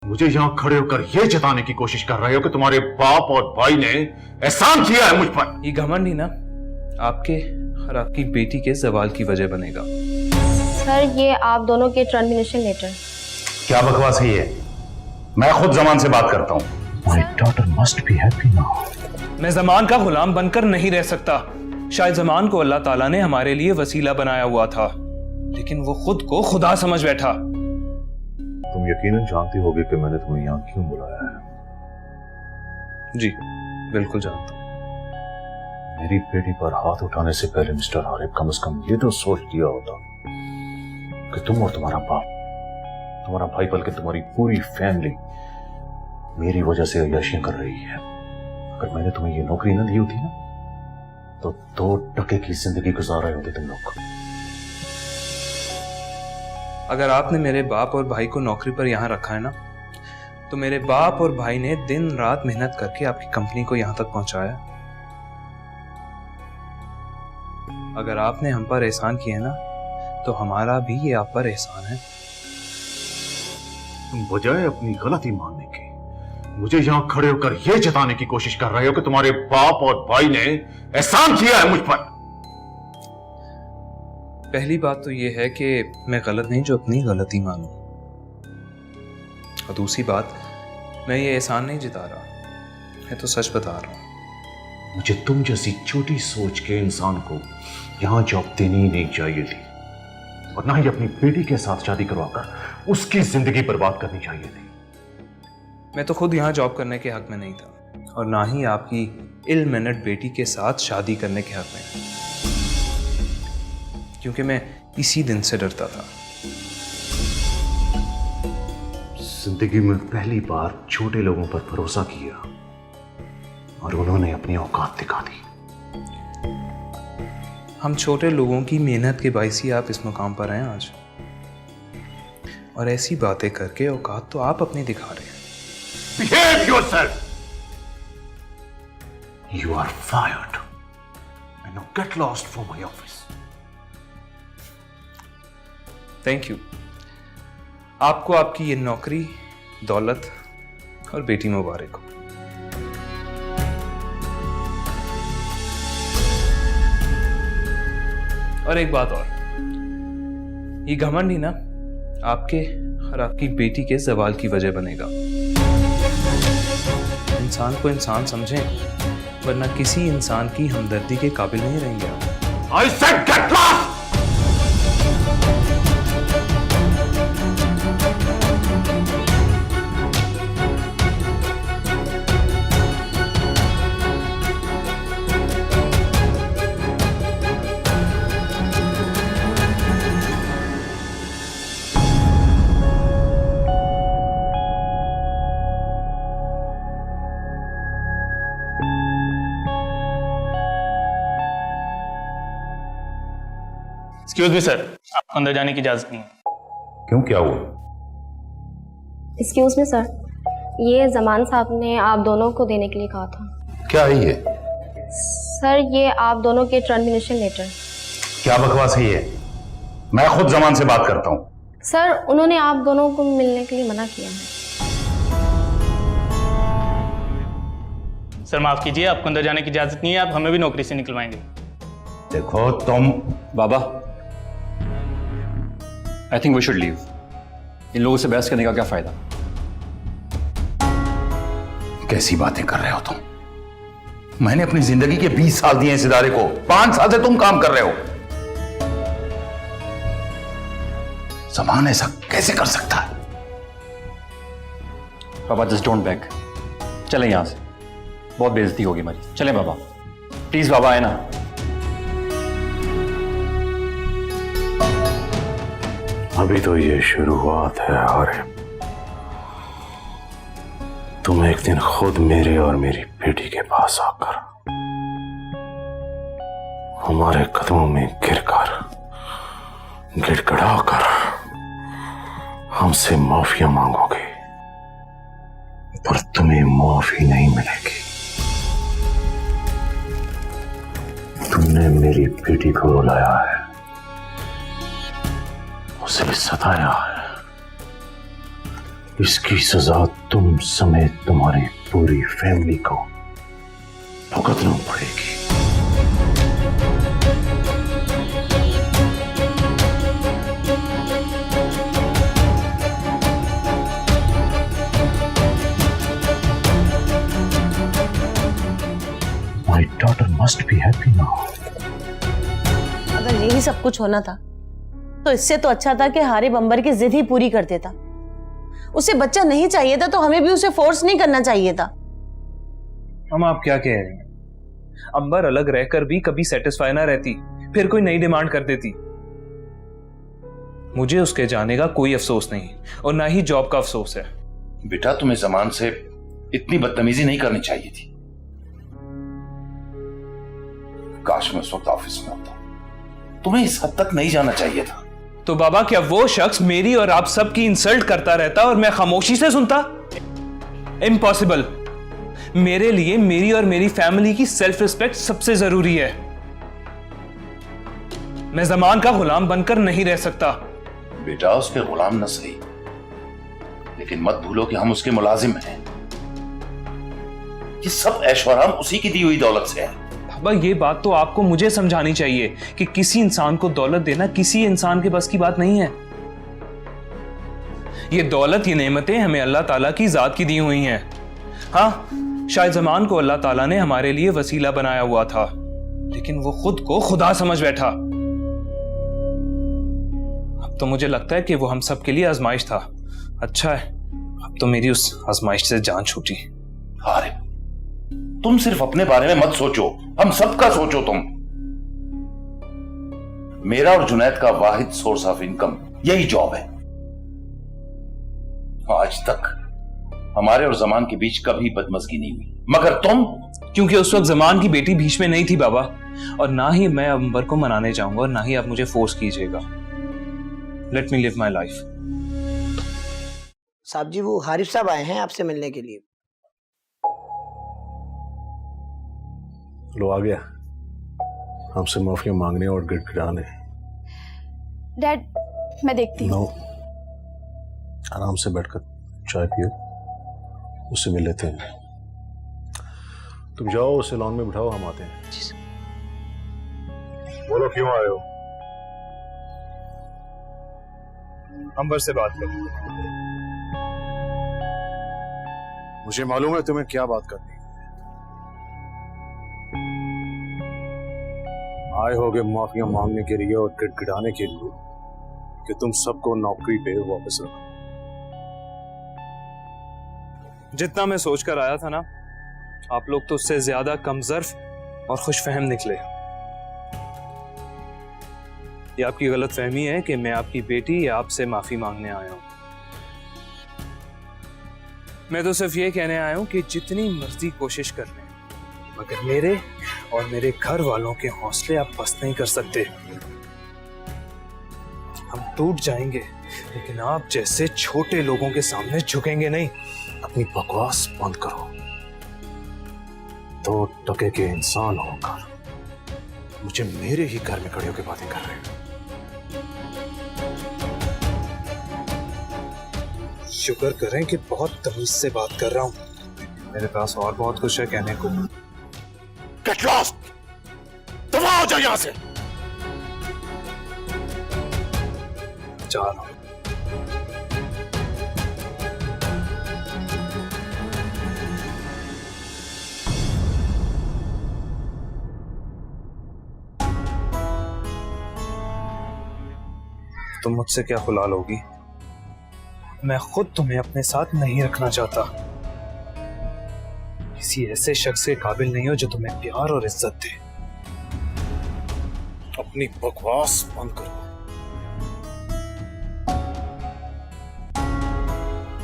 मुझे यहाँ खड़े होकर यह जताने की कोशिश कर रहे हो कि तुम्हारे बाप और भाई ने एहसान किया है मुझ पर। ये घमंड ही ना आपके और आपकी बेटी के जवाल की वजह बनेगा। सर ये आप दोनों के टर्मिनेशन लेटर। क्या बकवास है ये? मैं खुद जमान से बात करता हूँ। My daughter must be happy now. मैं जमान का गुलाम बनकर नहीं रह सकता। शायद जमान को अल्लाह ताला ने हमारे लिए वसीला बनाया हुआ था, लेकिन वो खुद को खुदा समझ बैठा। तुम यकीनन जानती होगी कि मैंने तुम्हें यहाँ क्यों बुलाया है। जी बिल्कुल जानता हूँ। मेरी बेटी पर हाथ उठाने से पहले मिस्टर आरिफ कम से कम ये तो सोच लिया होता कि तुम और तुम्हारा बाप, तुम्हारा भाई, बल्कि तुम्हारी पूरी फैमिली मेरी वजह से अय्याशियां कर रही है। अगर मैंने तुम्हें ये नौकरी न दी होती ना, तो 2 टके की जिंदगी गुजार रहे होते तुम लोग। अगर आपने मेरे बाप और भाई को नौकरी पर यहाँ रखा है ना, तो मेरे बाप और भाई ने दिन रात मेहनत करके आपकी कंपनी को यहाँ तक पहुंचाया। अगर आपने हम पर एहसान किया है ना, तो हमारा भी ये आप पर एहसान है। तुम बजाय अपनी गलती मानने की मुझे यहाँ खड़े होकर यह जताने की कोशिश कर रहे हो कि तुम्हारे बाप और भाई ने एहसान किया है मुझ पर। पहली बात तो यह है कि मैं गलत नहीं जो अपनी गलती मानूं, और दूसरी बात, मैं ये एहसान नहीं जिता रहा, मैं तो सच बता रहा हूं। मुझे तुम जैसी छोटी सोच के इंसान को यहाँ जॉब देनी ही नहीं चाहिए थी, और ना ही अपनी बेटी के साथ शादी करवाकर उसकी जिंदगी बर्बाद करनी चाहिए थी। मैं तो खुद यहाँ जॉब करने के हक में नहीं था, और ना ही आपकी इल-मैनर्ड बेटी के साथ शादी करने के हक में, क्योंकि मैं इसी दिन से डरता था। जिंदगी में पहली बार छोटे लोगों पर भरोसा किया और उन्होंने अपनी औकात दिखा दी। हम छोटे लोगों की मेहनत के बाइस ही आप इस मुकाम पर हैं आज, और ऐसी बातें करके औकात तो आप अपनी दिखा रहे हैं। Behave yourself. You are fired. And now get lost from my office. Thank you. आपको आपकी ये नौकरी, दौलत और बेटी मुबारक हो। और एक बात और, ये घमंड ही ना आपके और आपकी बेटी के जवाल की वजह बनेगा। इंसान को इंसान समझें, वरना किसी इंसान की हमदर्दी के काबिल नहीं रहेंगे आप। I said get lost. Excuse me sir, आपको अंदर जाने की इजाजत नहीं है। क्यों, क्या हुआ? एक्सक्यूज मी सर, ये जमान साहब ने आप दोनों को देने के लिए कहा था। क्या है ये? सर ये आप दोनों के टर्मिनेशन लेटर। क्या बकवास है ये? मैं खुद जमान से बात करता हूँ। सर उन्होंने आप दोनों को मिलने के लिए मना किया है। सर माफ कीजिए, आपको अंदर जाने की इजाजत नहीं है, आप हमें भी नौकरी से निकलवाएंगे। देखो तुम। बाबा, I think we should leave. इन लोगों से बहस करने का क्या फायदा? कैसी बातें कर रहे हो तुम? मैंने अपनी जिंदगी के 20 साल दिए इस इदारे को, 5 साल से तुम काम कर रहे हो। जमान ऐसा कैसे कर सकता है? बाबा जस्ट डोंट बैक, चलें यहां से, बहुत बेइज्जती होगी हमारी। चलें बाबा, प्लीज बाबा, आए ना। अभी तो ये शुरुआत है आरिफ। तुम एक दिन खुद मेरे और मेरी बेटी के पास आकर हमारे कदमों में गिरकर गिड़गिड़ाकर हमसे माफिया मांगोगे, पर तुम्हें माफी नहीं मिलेगी। तुमने मेरी बेटी को रुलाया है, उसे सताया है, इसकी सजा तुम समेत तुम्हारी पूरी फैमिली को भुगतना पड़ेगी। My daughter must be happy now. अगर यही सब कुछ होना था तो इससे तो अच्छा था कि हारिब अंबर की जिद ही पूरी कर देता। उसे बच्चा नहीं चाहिए था तो हमें भी उसे फोर्स नहीं करना चाहिए था। हम आप क्या कह रहे हैं? अंबर अलग रहकर भी कभी सेटिस्फाई ना रहती, फिर कोई नई डिमांड कर देती। मुझे उसके जाने का कोई अफसोस नहीं और ना ही जॉब का अफसोस है। बेटा, तुम्हें जमान से इतनी बदतमीजी नहीं करनी चाहिए थी। काश मैं उस वक्त ऑफिस में होता। तुम्हें इस हद तक नहीं जाना चाहिए था। तो बाबा, क्या वो शख्स मेरी और आप सबकी इंसल्ट करता रहता और मैं खामोशी से सुनता? इम्पॉसिबल। मेरे लिए मेरी और मेरी फैमिली की सेल्फ रिस्पेक्ट सबसे जरूरी है। मैं जमान का गुलाम बनकर नहीं रह सकता। बेटा, उसके गुलाम न सही, लेकिन मत भूलो कि हम उसके मुलाजिम हैं। ये सब ऐशोआराम उसी की दी हुई दौलत से है। बाबा, ये बात तो आपको मुझे समझानी चाहिए कि किसी इंसान को दौलत देना किसी इंसान के बस की बात नहीं है। ये दौलत, ये नेमतें हमें अल्लाह ताला की जात की दी हुई हैं। हाँ, शायद ज़मान को अल्लाह ताला ने हमारे लिए वसीला बनाया हुआ था, लेकिन वो खुद को खुदा समझ बैठा। अब तो मुझे लगता है कि वो हम सब के लिए आजमाइश था। अच्छा है, अब तो मेरी उस आजमाइश से जान छूटी। हारिब, तुम सिर्फ अपने बारे में मत सोचो, हम सबका सोचो। तुम, मेरा और जुनैद का वाहिद सोर्स ऑफ इनकम यही जॉब है। आज तक हमारे और जमान के बीच कभी बदमज़गी नहीं हुई, मगर तुम। क्योंकि उस वक्त जमान की बेटी बीच में नहीं थी बाबा, और ना ही मैं अंबर को मनाने जाऊंगा और ना ही आप मुझे फोर्स कीजिएगा। Let me live my life. साहब जी, वो हारिफ साहब आए हैं आपसे मिलने के लिए। लो, आ गया हमसे माफिया मांगने और गिड़गिड़ाने। डैड, मैं देखती हूँ। नो, आराम से बैठकर चाय पियो, उससे मिल लेते हैं। तुम जाओ, उसे लॉन में बिठाओ, हम आते हैं। बोलो, क्यों आए हो? अंबर से बात करो। मुझे मालूम है तुम्हें क्या बात करनी है। आए होगे माफिया मांगने के लिए और गिड़गिड़ाने के लिए कि तुम सबको नौकरी पे वापस रखो। जितना मैं सोचकर आया था ना, आप लोग तो उससे ज्यादा कमजोर और खुशफहम निकले। ये आपकी गलत फहमी है कि मैं आपकी बेटी या आपसे माफी मांगने आया हूं। मैं तो सिर्फ ये कहने आया हूं कि जितनी मर्जी कोशिश कर लें, मगर मेरे और मेरे घर वालों के हौसले आप पस्त नहीं कर सकते। हम टूट जाएंगे, लेकिन आप जैसे छोटे लोगों के सामने झुकेंगे नहीं। अपनी बकवास बंद करो। 2 टके के इंसान होकर मुझे मेरे ही घर में खड़े होकर बातें कर रहे हैं। शुक्र करें कि बहुत तमीज से बात कर रहा हूं। मेरे पास और बहुत कुछ है कहने को। गेट लॉस्ट, दफा हो जाओ यहां से। जा रहा हूं। तुम मुझसे क्या खुला लोगी? मैं खुद तुम्हें अपने साथ नहीं रखना चाहता। किसी ऐसे शख्स के काबिल नहीं हो जो तुम्हें प्यार और इज्जत दे। अपनी बकवास बंद करो।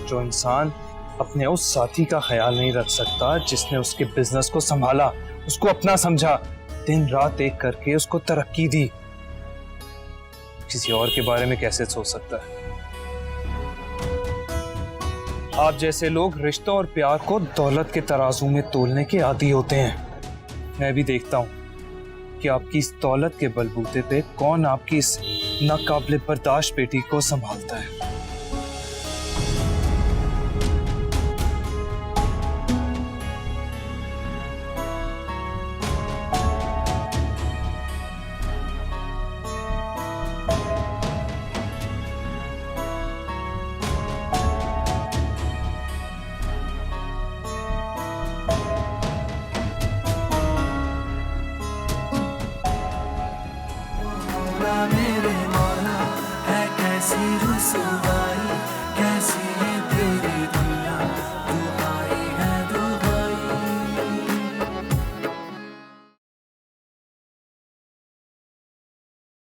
जो इंसान अपने उस साथी का ख्याल नहीं रख सकता जिसने उसके बिजनेस को संभाला, उसको अपना समझा, दिन रात एक करके उसको तरक्की दी, किसी और के बारे में कैसे सोच सकता है? आप जैसे लोग रिश्तों और प्यार को दौलत के तराजू में तोलने के आदी होते हैं। मैं भी देखता हूं कि आपकी इस दौलत के बलबूते पे कौन आपकी इस नाकाबिले बर्दाश्त बेटी को संभालता है। मेरे मौला है कैसी रुसवा